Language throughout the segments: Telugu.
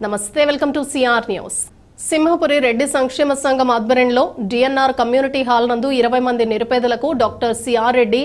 నమస్తే, welcome to CR news. Simhapuri Reddy సంక్షేమ సంఘం ఆధ్వర్యంలో డిఎన్ఆర్ కమ్యూనిటీ హాల్ నందు 20 మంది నిరుపేదలకు డాక్టర్ సిఆర్ రెడ్డి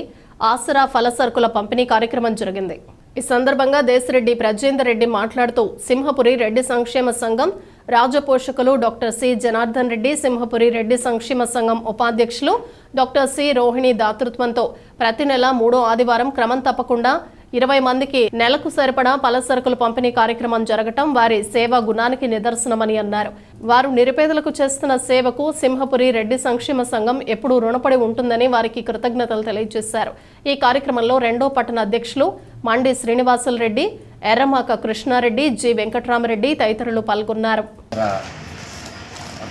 ఆసరా ఫల సరుకుల పంపిణీ కార్యక్రమం జరిగింది. ఈ సందర్భంగా దేశరెడ్డి ప్రజేందర్ రెడ్డి మాట్లాడుతూ సింహపురి రెడ్డి సంక్షేమ సంఘం రాజపోషకులు డాక్టర్ సి జనార్దన్ రెడ్డి, సింహపురి రెడ్డి సంక్షేమ సంఘం ఉపాధ్యక్షులు డాక్టర్ సి రోహిణి దాతృత్వంతో ప్రతి నెల 3వ ఆదివారం క్రమం తప్పకుండా 20 మందికి నెలకు సరిపడా పల సరుకులు పంపిణీ కార్యక్రమం జరగటం వారి సేవా గుణానికి నిదర్శనమని అన్నారు. వారు నిరుపేదలకు చేస్తున్న సేవకు సింహపురి రెడ్డి సంక్షేమ సంఘం ఎప్పుడూ రుణపడి ఉంటుందని వారికి కృతజ్ఞతలు తెలియజేశారు. ఈ కార్యక్రమంలో 2వ పట్టణ అధ్యక్షులు మండి శ్రీనివాసులు రెడ్డి, ఎర్రమాక కృష్ణారెడ్డి, జి వెంకట్రామరెడ్డి తదితరులు పాల్గొన్నారు.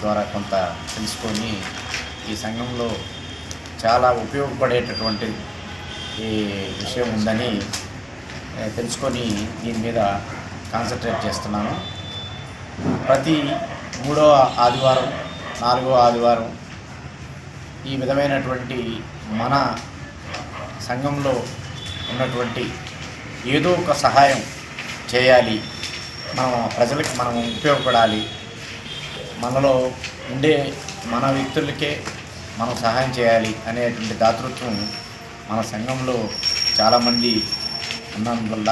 ద్వారా కొంత తెలుసుకొని ఈ సంఘంలో చాలా ఉపయోగపడేటటువంటి ఈ విషయం ఉందని తెలుసుకొని దీని మీద కాన్సన్ట్రేట్ చేస్తున్నాను. ప్రతి 3వ ఆదివారం, 4వ ఆదివారం ఈ విధమైనటువంటి మన సంఘంలో ఉన్నటువంటి ఏదో ఒక సహాయం చేయాలి, ప్రజలకి మనం ఉపయోగపడాలి, మనలో ఉండే మన వ్యక్తులకే మనం సహాయం చేయాలి అనేటువంటి దాతృత్వం మన సంఘంలో చాలామంది ఉన్నందువల్ల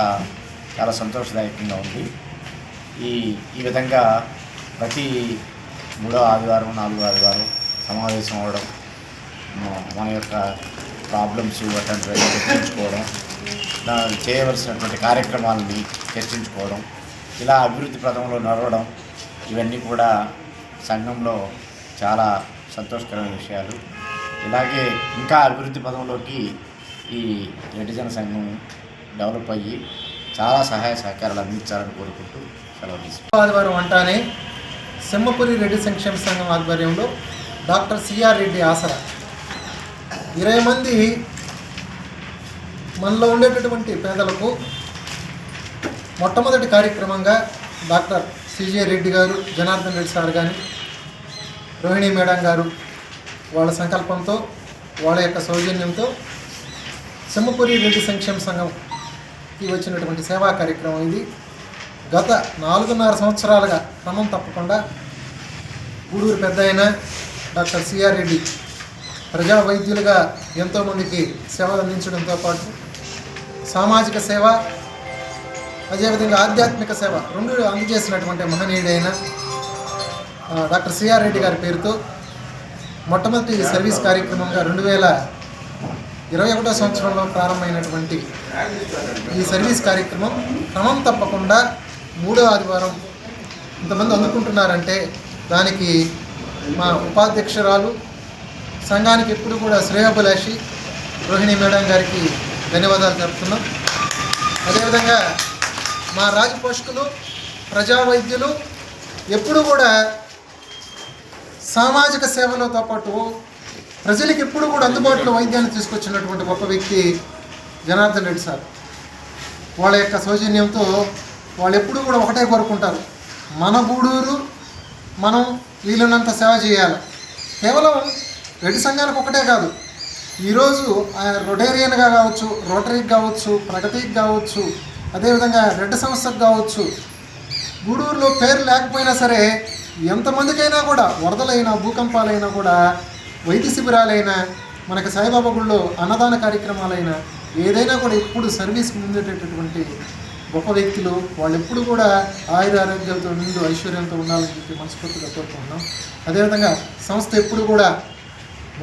చాలా సంతోషదాయకంగా ఉంది. ఈ విధంగా ప్రతి 3వ ఆదివారం, 4వ ఆదివారం సమావేశం అవ్వడం, మన యొక్క ప్రాబ్లమ్స్ అటువంటివన్నీ చర్చించుకోవడం, చేయవలసినటువంటి కార్యక్రమాలని చర్చించుకోవడం, ఇలా అభివృద్ధి పథంలో నడవడం, ఇవన్నీ కూడా సంఘంలో చాలా సంతోషకరమైన విషయాలు. ఇలాగే ఇంకా అభివృద్ధి పథంలోకి ఈ రెడ్డి జన సంఘం డెవలప్ అయ్యి చాలా సహాయ సహకారాలు అందించాలని కోరుకుంటూ సెలవు తీసుకుంటాం. ఆదివారం అంటానే సింహపురి రెడ్డి సంక్షేమ సంఘం ఆధ్వర్యంలో డాక్టర్ సిఆర్ రెడ్డి ఆసరా 20 మంది మనలో ఉండేటటువంటి పేదలకు మొట్టమొదటి కార్యక్రమంగా డాక్టర్ సిజే రెడ్డి గారు, జనార్దన్ రెడ్డి సార్ కానీ, రోహిణి మేడం గారు వాళ్ళ సంకల్పంతో, వాళ్ళ యొక్క సౌజన్యంతో సింహపురి రెడ్డి సంక్షేమ సంఘంకి వచ్చినటువంటి సేవా కార్యక్రమం ఇది. గత 4.5 సంవత్సరాలుగా క్రమం తప్పకుండా గూడూరు పెద్ద అయిన డాక్టర్ సిఆర్ రెడ్డి ప్రజా వైద్యులుగా ఎంతోమందికి సేవ అందించడంతో పాటు సామాజిక సేవ, అదేవిధంగా ఆధ్యాత్మిక సేవ రెండు అందజేసినటువంటి మహనీయుడైన డాక్టర్ సిఆర్ రెడ్డి గారి పేరుతో మొట్టమొదటి సర్వీస్ కార్యక్రమంగా 2021 సంవత్సరంలో ప్రారంభమైనటువంటి ఈ సర్వీస్ కార్యక్రమం క్రమం తప్పకుండా 3వ ఆదివారం ఇంతమంది అందుకుంటున్నారంటే దానికి మా ఉపాధ్యక్షురాలు, సంఘానికి ఎప్పుడు కూడా శ్రేయోభిలాషి రోహిణి మేడం గారికి ధన్యవాదాలు తెలుపుతున్నాం. అదేవిధంగా మా రాజపోషకులు, ప్రజా వైద్యులు ఎప్పుడు కూడా సామాజిక సేవలతో పాటు ప్రజలకు ఎప్పుడు కూడా అందుబాటులో వైద్యాన్ని తీసుకొచ్చినటువంటి గొప్ప వ్యక్తి జనార్దన్ రెడ్డి సార్. వాళ్ళ యొక్క సౌజన్యంతో వాళ్ళు ఎప్పుడు కూడా ఒకటే కోరుకుంటారు, మన గూడూరు మనం వీలున్నంత సేవ చేయాలి. కేవలం రెడ్డి సంఘానికి ఒకటే కాదు, ఈరోజు రొటేరియన్గా కావచ్చు, రోటరీకి కావచ్చు, ప్రగతికి కావచ్చు, అదేవిధంగా రెడ్డి సంస్థకు కావచ్చు, గూడూరులో పేరు లేకపోయినా సరే ఎంతమందికైనా కూడా వరదలైనా, భూకంపాలైనా కూడా, వైద్య శిబిరాలైనా, మనకి సాయిబాబా గుళ్ళో అన్నదాన కార్యక్రమాలైనా ఏదైనా కూడా ఎప్పుడు సర్వీస్కి ముందేటటువంటి గొప్ప వ్యక్తులు. వాళ్ళు ఎప్పుడు కూడా ఆయురారోగ్యాలతో నిండు ఐశ్వర్యంతో ఉండాలని చెప్పి మనస్ఫూర్తిగా కోరుకుంటున్నాం. అదేవిధంగా సంస్థ ఎప్పుడు కూడా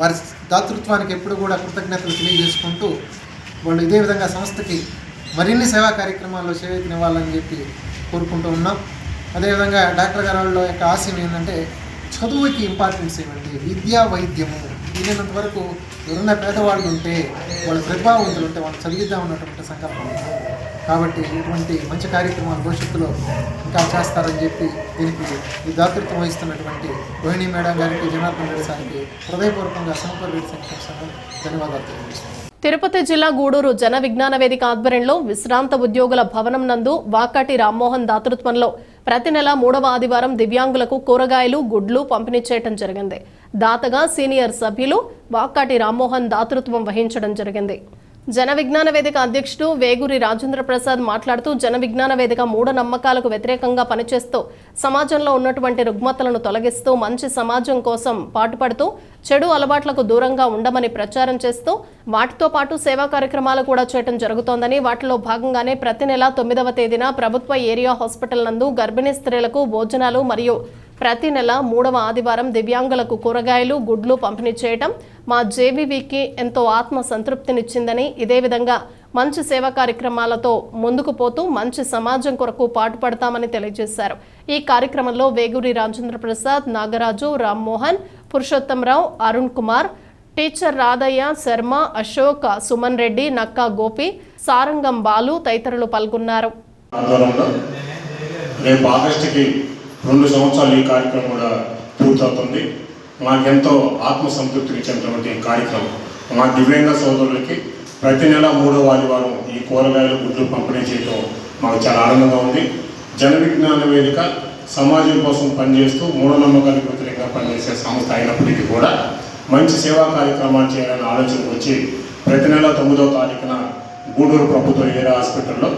వారి దాతృత్వానికి ఎప్పుడు కూడా కృతజ్ఞతలు తెలియజేసుకుంటూ వాళ్ళు ఇదే విధంగా సంస్థకి మరిన్ని సేవా కార్యక్రమాల్లో చేయూతనివ్వాలని చెప్పి కోరుకుంటూ ఉన్నాం. అదేవిధంగా డాక్టర్ గారి వాళ్ళ యొక్క ఆశయం ఏంటంటే చదువుకి ఇంపార్టెన్స్ ఇవ్వండి, విద్యా వైద్యము వీలైనంత వరకు ఎవరైనా పేదవాళ్ళు ఉంటే, వాళ్ళు ప్రతిభావంతులు ఉంటే వాళ్ళు చదివిద్దామన్నటువంటి సంకల్పం. కాబట్టి ఇటువంటి మంచి కార్యక్రమాలు భవిష్యత్తులో ఇంకా చేస్తారని చెప్పి దీనికి ఈ దాతృత్వం వహిస్తున్నటువంటి రోహిణి మేడం గారికి, జనార్దన్ రెడ్డి సార్కి హృదయపూర్వకంగా సింహపురి రెడ్డి సంక్షేమ సంఘం ధన్యవాదాలు తెలియజేస్తున్నాను. తిరుపతి జిల్లా గూడూరు జన విజ్ఞాన వేదిక ఆధ్వర్యంలో విశ్రాంత ఉద్యోగుల భవనం నందు వాకాటి రామ్మోహన్ దాతృత్వంలో ప్రతి నెల 3వ ఆదివారం దివ్యాంగులకు కూరగాయలు, గుడ్లు పంపిణీ చేయడం జరిగింది. దాతగా సీనియర్ సభ్యులు వాకాటి రామ్మోహన్ దాతృత్వం వహించడం జరిగింది. జన విజ్ఞాన వేదిక అధ్యక్షుడు వేగూరి రాజేంద్ర ప్రసాద్ మాట్లాడుతూ జన విజ్ఞాన వేదిక మూఢనమ్మకాలకు వ్యతిరేకంగా పనిచేస్తూ సమాజంలో ఉన్నటువంటి రుగ్మతలను తొలగిస్తూ మంచి సమాజం కోసం పాటుపడుతూ చెడు అలవాట్లకు దూరంగా ఉండమని ప్రచారం చేస్తూ వాటితో పాటు సేవా కార్యక్రమాలు కూడా చేయడం జరుగుతోందని వాటిలో భాగంగానే ప్రతి నెల 9వ తేదీన ప్రభుత్వ ఏరియా హాస్పిటల్ నందు గర్భిణీ స్త్రీలకు భోజనాలు మరియు ప్రతి నెల 3వ ఆదివారం దివ్యాంగులకు కూరగాయలు గుడ్లు పంపిణీ చేయటం మా జేవీవీకి ఎంతో ఆత్మ సంతృప్తినిచ్చిందని ఇదే విధంగా మంచి సేవా కార్యక్రమాలతో ముందుకు పోతూ మంచి సమాజం కొరకు పాటుపడతామని తెలియజేశారు. ఈ కార్యక్రమంలో వేగూరి రాజేంద్ర ప్రసాద్, నాగరాజు, రామ్మోహన్, పురుషోత్తంరావు, అరుణ్ కుమార్, టీచర్ రాధయ్య, శర్మ, అశోక్, సుమన్ రెడ్డి, నక్కా గోపి, సారంగం బాలు తదితరులు పాల్గొన్నారు. 2 సంవత్సరాలు ఈ కార్యక్రమం కూడా పూర్తవుతుంది. మాకెంతో ఆత్మసంతృప్తినిచ్చినటువంటి కార్యక్రమం. మా దివ్యాంగ సోదరులకి ప్రతి నెల 3వ ఆదివారం ఈ కూరగాయలు గుడ్లు పంపిణీ చేయడం మాకు చాలా ఆనందంగా ఉంది. జన విజ్ఞాన వేదిక సమాజం కోసం పనిచేస్తూ మూఢనమ్మకాలకు వ్యతిరేకంగా పనిచేసే సంస్థ అయినప్పటికీ కూడా మంచి సేవా కార్యక్రమాలు చేయాలని ఆలోచన వచ్చి ప్రతి నెల 9వ తారీఖున గూడూరు ప్రభుత్వ ఏరియా హాస్పిటల్లో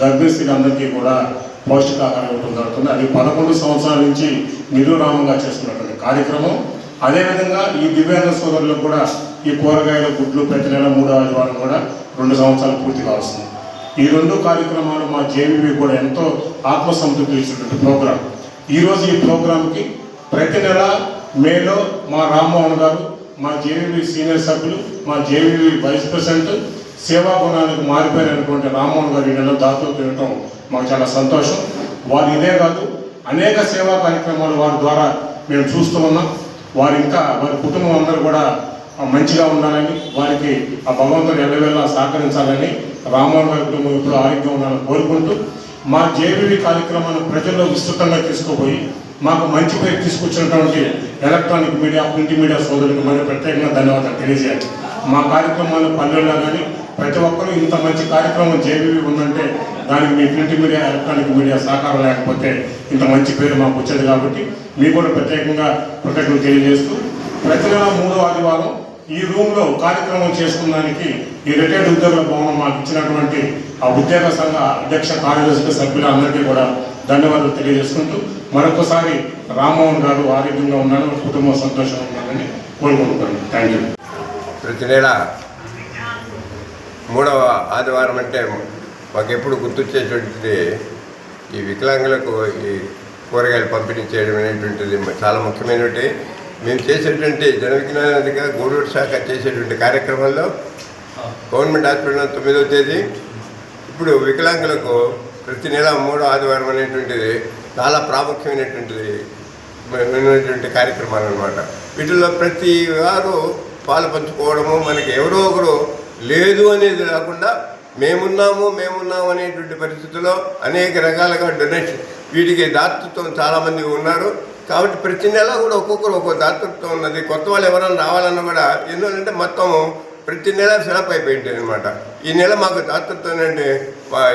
గర్భిణీ స్త్రీలందరికీ కూడా పౌష్టికాహారం ఇవ్వడం జరుగుతుంది. అది 11 సంవత్సరాల నుంచి నిర్విరామంగా చేస్తున్నటువంటి కార్యక్రమం. అదేవిధంగా ఈ దివ్యాంగ సోదరులకు కూడా ఈ కూరగాయల గుడ్లు ప్రతి నెల 3వ ఆదివారం కూడా 2 సంవత్సరాలు పూర్తి కావాల్సింది. ఈ 2 కార్యక్రమాలు మా జేవీవీ కూడా ఎంతో ఆత్మసంతృప్తి ఇచ్చినటువంటి ప్రోగ్రాం. ఈరోజు ఈ ప్రోగ్రాంకి ప్రతి నెల మేలో మా రామ్మోహన్ గారు, మా జేవీవీ సీనియర్ సభ్యులు, మా జేవీవీ వైస్ ప్రెసిడెంట్, సేవా గుణానికి మారిపోయినటువంటి రామ్మోహన్ గారు ఈ నెల దాతలు తినటం మాకు చాలా సంతోషం. వారు ఇదే కాదు అనేక సేవా కార్యక్రమాలు వారి ద్వారా మేము చూస్తూ ఉన్నాం. వారి కుటుంబం అందరూ కూడా మంచిగా ఉండాలని, వారికి ఆ భగవంతుడు ఎల్లవేళలా సహకరించాలని, రామ్మోహన్ గారి కుటుంబం ఇప్పుడు ఆరోగ్యం ఉండాలని కోరుకుంటూ మా జేవీవీ కార్యక్రమాన్ని ప్రజల్లో విస్తృతంగా తీసుకుపోయి మాకు మంచి పేరు తీసుకొచ్చినటువంటి ఎలక్ట్రానిక్ మీడియా, ప్రింట్ మీడియా సోదరులకు మరి ప్రత్యేకంగా ధన్యవాదాలు తెలియజేయాలి. మా కార్యక్రమాలు పల్లెల్లో కానీ ప్రతి ఒక్కరూ ఇంత మంచి కార్యక్రమం జేవీవీ ఉందంటే దానికి me print media, electronic media సహకారం లేకపోతే ఇంత మంచి పేరు మాకు వచ్చేది. కాబట్టి మీకు కూడా ప్రత్యేకంగా కృతజ్ఞతలు తెలియజేస్తూ ప్రతి నెల 3వ ఆదివారం ఈ రూమ్లో కార్యక్రమం చేసుకున్నానికి ఈ రిటైర్డ్ ఉద్యోగుల భవనం మాకు ఇచ్చినటువంటి ఆ ఉద్యోగ సంఘ అధ్యక్ష కార్యదర్శి సభ్యులందరికీ కూడా ధన్యవాదాలు తెలియజేసుకుంటూ మరొకసారి రామ్మోహన్ గారు ఆరోగ్యంగా ఉన్నారని, కుటుంబం సంతోషంగా ఉన్నారని కోరుకుంటున్నాను. Thank you. ప్రతి నెల 3వ ఆదివారం అంటే మాకు ఎప్పుడు గుర్తొచ్చేటువంటిది ఈ వికలాంగులకు ఈ కూరగాయలు పంపిణీ చేయడం అనేటువంటిది చాలా ముఖ్యమైనటువంటి. మేము చేసేటువంటి జన విజ్ఞానిగా గూడూరు శాఖ చేసేటువంటి కార్యక్రమంలో గవర్నమెంట్ హాస్పిటల్ 9వ తేదీ ఇప్పుడు వికలాంగులకు ప్రతి నెల 3వ ఆదివారం అనేటువంటిది చాలా ప్రాముఖ్యమైనటువంటి కార్యక్రమాలు అన్నమాట. వీటిల్లో ప్రతి వారు పాలు పంచుకోవడము, మనకి ఎవరో ఒకరు లేదు అనేది కాకుండా మేమున్నాము అనేటువంటి పరిస్థితుల్లో అనేక రకాలుగా డొనేషన్ వీటికి దాతృత్వం చాలామంది ఉన్నారు. కాబట్టి ప్రతి నెల కూడా ఒక్కొక్కరు ఒక్కొక్క దాతృత్వం ఉన్నది. కొత్త వాళ్ళు ఎవరైనా రావాలన్నా కూడా ఎందుకంటే మొత్తము ప్రతి నెల ఫిలప్ అయిపోయింది అనమాట. ఈ నెల మాకు దాతృత్వం అంటే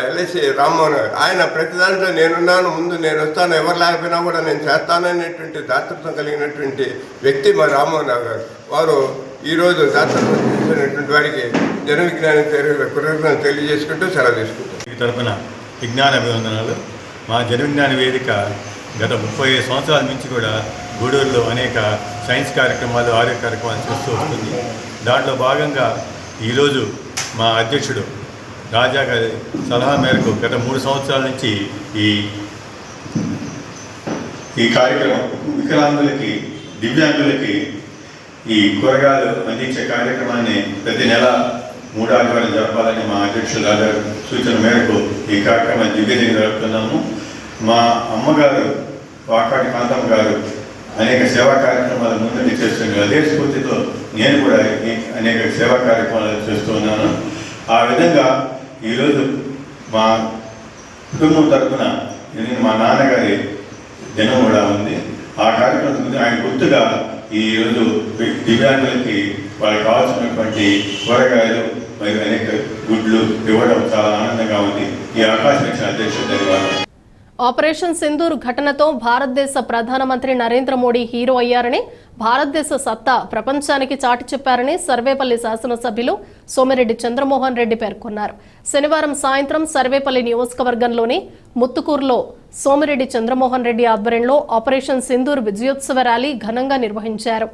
ఎల్ఐసి రామ్మోహన్ ఆయన ప్రతి దాంట్లో నేనున్నాను, ముందు నేను వస్తాను, ఎవరు లేకపోయినా కూడా నేను చేస్తాననేటువంటి దాతృత్వం కలిగినటువంటి వ్యక్తి మా రామ్మోహన్ గారు. వారు ఈరోజు దాతృత్వం చేసినటువంటి వారికి జన విజ్ఞాన కృతజ్ఞతలు తెలియజేసుకుంటూ సెలవు తీసుకుంటాం. ఈ తరఫున విజ్ఞాన అభివందనాలు. మా జన విజ్ఞాన వేదిక గత 35 సంవత్సరాల నుంచి కూడా గూడూరులో అనేక సైన్స్ కార్యక్రమాలు, ఆరోగ్య కార్యక్రమాలు చేస్తూ వస్తుంది. దాంట్లో భాగంగా ఈరోజు మా అధ్యక్షుడు రాజా గారి సలహా మేరకు గత 3 సంవత్సరాల నుంచి ఈ కార్యక్రమం వికలాంగులకి, దివ్యాంగులకి ఈ కూరగాయలు అందించే కార్యక్రమాన్ని ప్రతి నెల 3వ ఆదివారం జరపాలని మా అధ్యక్షుడు రాజా సూచన మేరకు ఈ కార్యక్రమాన్ని దిగ్విజయంగా జరుపుతున్నాము. మా అమ్మగారు వాకాటి కాంతమ్మ గారు అనేక సేవా కార్యక్రమాలు ముందండి చేస్తున్నారు. అదే స్ఫూర్తితో నేను కూడా అనేక సేవా కార్యక్రమాలు చేస్తూ ఉన్నాను. ఆ విధంగా ఈరోజు మా కుటుంబం తరఫున మా నాన్నగారి దినం కూడా ఉంది. ఆ కార్యక్రమం ఆయన గుర్తుగా ఈరోజు దివ్యాంగులకి వాళ్ళకి కావాల్సినటువంటి కూరగాయలు మరియు అనేక గుడ్లు ఇవ్వడం చాలా ఆనందంగా ఉంది. ఈ అవకాశం ఇచ్చిన అధ్యక్షుడు ధన్యవాదాలు. ఆపరేషన్ సింధూర్ ఘటనతో భారతదేశ ప్రధానమంత్రి నరేంద్ర మోడీ హీరో అయ్యారని భారతదేశ సత్తా ప్రపంచానికి చాటి చెప్పారని సర్వేపల్లి శాసనసభ్యులు సోమిరెడ్డి చంద్రమోహన్ రెడ్డి పేర్కొన్నారు. శనివారం సాయంత్రం సర్వేపల్లి నియోజకవర్గంలోని ముత్తుకూరులో సోమిరెడ్డి చంద్రమోహన్ రెడ్డి ఆధ్వర్యంలో ఆపరేషన్ సింధూర్ విజయోత్సవ ర్యాలీ ఘనంగా నిర్వహించారు.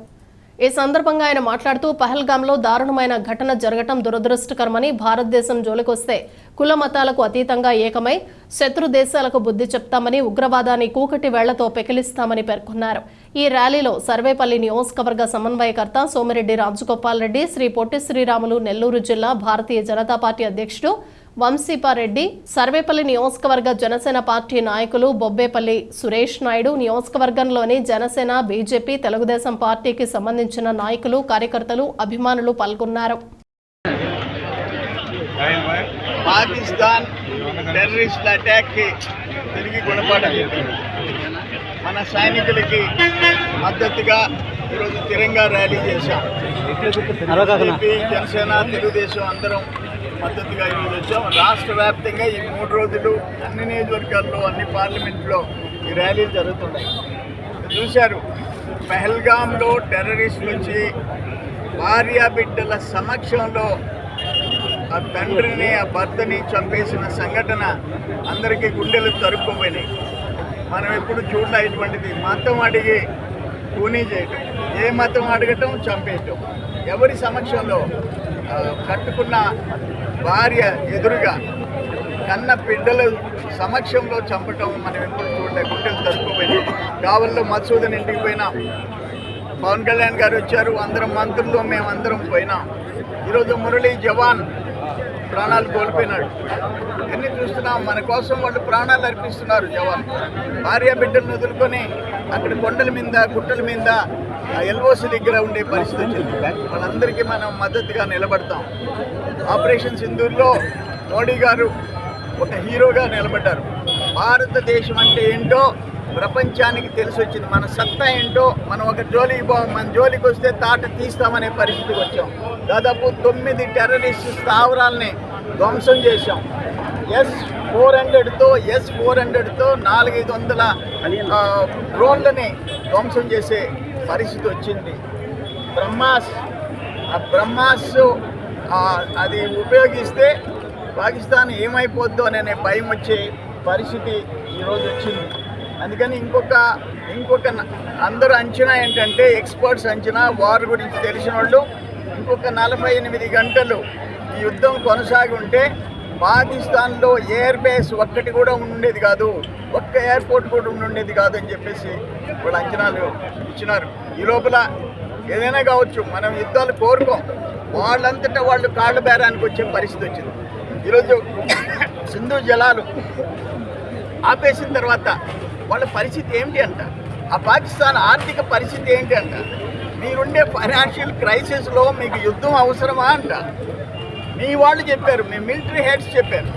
ఈ సందర్భంగా ఆయన మాట్లాడుతూ పహల్గాంలో దారుణమైన ఘటన జరగటం దురదృష్టకరమని, భారతదేశం జోలికొస్తే కుల మతాలకు అతీతంగా ఏకమై శత్రు దేశాలకు బుద్ధి చెప్తామని, ఉగ్రవాదాన్ని కూకటి వేళ్లతో పెకిలిస్తామని పేర్కొన్నారు. ఈ ర్యాలీలో సర్వేపల్లి నియోజకవర్గ సమన్వయకర్త సోమిరెడ్డి రాజగోపాల్ రెడ్డి, శ్రీ పొట్టి శ్రీరాములు నెల్లూరు జిల్లా భారతీయ జనతా పార్టీ అధ్యక్షుడు వంశీపారెడ్డి, సర్వేపల్లి నియోజకవర్గ జనసేన పార్టీ నాయకులు బొబ్బేపల్లి సురేష్ నాయుడు, నియోజకవర్గంలోని జనసేన, బీజేపీ, తెలుగుదేశం పార్టీకి సంబంధించిన నాయకులు, కార్యకర్తలు, అభిమానులు పాల్గొన్నారు. పాకిస్తాన్ టెర్రరిస్టుల అటాక్కి తిరిగి గుణపాఠం చెప్పింది. మన సైనికులకి మద్దతుగా ఈరోజు తిరంగా ర్యాలీ చేశాం. బీజేపీ, జనసేన, తెలుగుదేశం అందరం మద్దతుగా ఈరోజు వచ్చాం. రాష్ట్ర వ్యాప్తంగా ఈ 3 రోజులు అన్ని నియోజకవర్గాల్లో, అన్ని పార్లమెంట్లో ఈ ర్యాలీలు జరుగుతున్నాయి. చూశారు, పహల్గాంలో టెర్రరిస్టులు వచ్చి భార్య బిడ్డల సమక్షంలో ఆ తండ్రిని, ఆ భర్తని చంపేసిన సంఘటన అందరికీ గుండెలు తరుక్కుపోయినాయి. మనం ఎప్పుడు చూడలే ఇటువంటిది. మతం అడిగి కూనీ చేయటం, ఏ మతం అడగటం, చంపేయటం, ఎవరి సమక్షంలో కట్టుకున్న భార్య ఎదురుగా కన్న బిడ్డల సమక్షంలో చంపటం మనం ఎప్పుడు చూడలే. గుండెలు తరుక్కుపోయినాయి. కావల్లో మసూదన్ ఇంటికి పోయినాం, పవన్ కళ్యాణ్ గారు వచ్చారు, అందరం మంత్రులు మేమందరం పోయినాం. ఈరోజు మురళీ జవాన్ ప్రాణాలు కోల్పోయినాడు. ఎన్ని చూస్తున్నాం, మన కోసం వాళ్ళు ప్రాణాలు అర్పిస్తున్నారు జవాన్. భార్య బిడ్డలను వదులుకొని అక్కడ కొండల మీద, గుట్టల మీద, ఎల్ఓసి దగ్గర ఉండే పరిస్థితి వచ్చింది. వాళ్ళందరికీ మనం మద్దతుగా నిలబడతాం. ఆపరేషన్ సింధూర్లో మోడీ గారు ఒక హీరోగా నిలబడ్డారు. భారతదేశం అంటే ఏంటో ప్రపంచానికి తెలిసి వచ్చింది. మన సత్తా ఏంటో మనం ఒక జోలికి పోం, మన జోలికి వస్తే తాట తీస్తామనే పరిస్థితికి వచ్చాం. దాదాపు 9 టెర్రరిస్ట్ స్థావరాలని ధ్వంసం చేశాం. S-400తో 400-500 డ్రోన్లని ధ్వంసం చేసే పరిస్థితి వచ్చింది. బ్రహ్మాస్ అది ఉపయోగిస్తే పాకిస్తాన్ ఏమైపోద్దో అనే భయం వచ్చే పరిస్థితి ఈరోజు వచ్చింది. అందుకని ఇంకొక అందరూ అంచనా ఏంటంటే, ఎక్స్పర్ట్స్ అంచనా, వార్ గురించి తెలిసిన వాళ్ళు, ఇంకొక 48 గంటలు ఈ యుద్ధం కొనసాగి ఉంటే పాకిస్తాన్లో ఎయిర్ బేస్ ఒక్కటి కూడా ఉండేది కాదు, ఒక్క ఎయిర్పోర్ట్ కూడా ఉండేది కాదు అని చెప్పేసి వాళ్ళు అంచనాలు ఇచ్చినారు. ఈ లోపల ఏదైనా కావచ్చు, మనం యుద్ధాలు కోరుకోం, వాళ్ళంతటా వాళ్ళు కాళ్ళ బేరానికి వచ్చే పరిస్థితి వచ్చింది. ఈరోజు సింధు జలాలు ఆపేసిన తర్వాత వాళ్ళ పరిస్థితి ఏమిటి అంట, ఆ పాకిస్తాన్ ఆర్థిక పరిస్థితి ఏంటి అంట, మీరుండే ఫైనాన్షియల్ క్రైసిస్లో మీకు యుద్ధం అవసరమా అంట. మీ వాళ్ళు చెప్పారు, మీ మిలిటరీ హెడ్స్ చెప్పారు,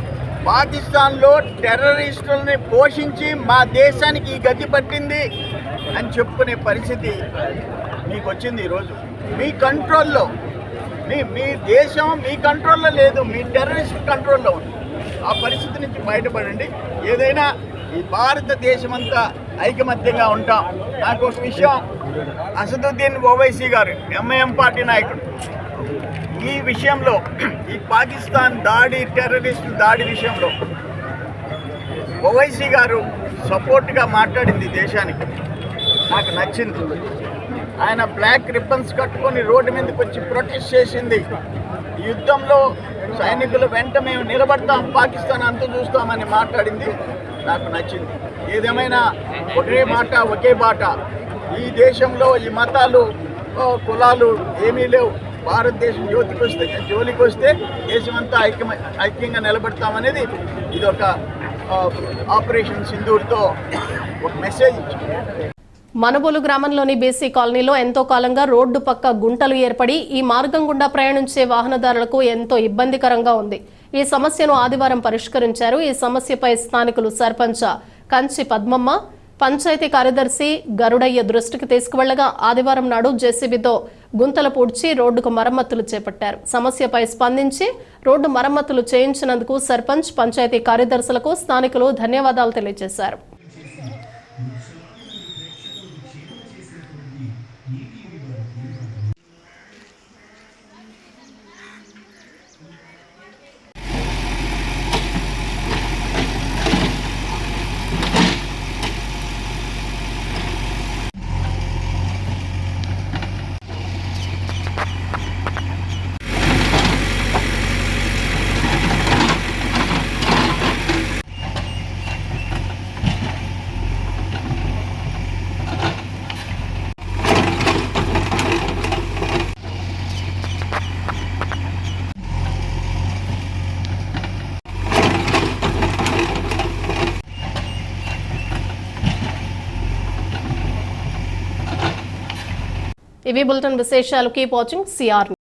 పాకిస్తాన్లో టెర్రరిస్టులని పోషించి మా దేశానికి ఈ గతి పట్టింది అని చెప్పుకునే పరిస్థితి మీకు వచ్చింది. ఈరోజు మీ కంట్రోల్లో, మీ దేశం మీ కంట్రోల్లో లేదు, మీ టెర్రరిస్ట్ కంట్రోల్లో ఉంది. ఆ పరిస్థితి నుంచి బయటపడండి. ఏదైనా ఈ భారతదేశం అంతా ఐకమత్యంగా ఉంటాం. నాకు ఒక విషయం, అసదుద్దీన్ ఓవైసీ గారు ఎంఐఎం పార్టీ నాయకుడు, ఈ విషయంలో, ఈ పాకిస్తాన్ దాడి, టెర్రరిస్టు దాడి విషయంలో ఓవైసీ గారు సపోర్ట్గా మాట్లాడింది దేశానికి, నాకు నచ్చింది. ఆయన బ్లాక్ రిబ్బన్స్ కట్టుకొని రోడ్డు మీదకి వచ్చి ప్రొటెస్ట్ చేసింది. ఈ యుద్ధంలో సైనికుల వెంట మేము నిలబడతాం, పాకిస్తాన్ అంతా చూస్తామని మాట్లాడింది, నాకు నచ్చింది. ఏదేమైనా ఒకే మాట ఒకే బాట. ఈ దేశంలో ఈ మతాలు, కులాలు ఏమీ లేవు. భారతదేశం జోలికి వస్తే దేశమంతా ఐక్యంగా నిలబడతామనేది ఇది ఒక ఆపరేషన్ సింధూర్తో ఒక మెసేజ్ ఇచ్చింది. మనబోలు గ్రామంలోని బీసీ కాలనీలో ఎంతో కాలంగా రోడ్డు పక్క గుంటలు ఏర్పడి ఈ మార్గం గుండా ప్రయాణించే వాహనదారులకు ఎంతో ఇబ్బందికరంగా ఉంది. ఈ సమస్యను ఆదివారం పరిష్కరించారు. ఈ సమస్యపై స్థానికులు సర్పంచ్ కంచి పద్మమ్మ, పంచాయతీ కార్యదర్శి గరుడయ్య దృష్టికి తీసుకువెళ్లగా ఆదివారం నాడు జేసీబీతో గుంతలు పూడ్చి రోడ్డుకు మరమ్మతులు చేపట్టారు. సమస్యపై స్పందించి రోడ్డు మరమ్మతులు చేయించినందుకు సర్పంచ్, పంచాయతీ కార్యదర్శులకు స్థానికులు ధన్యవాదాలు తెలియజేశారు. ఇవి బులెటిన్ విశేషాలు. Keep watching CR.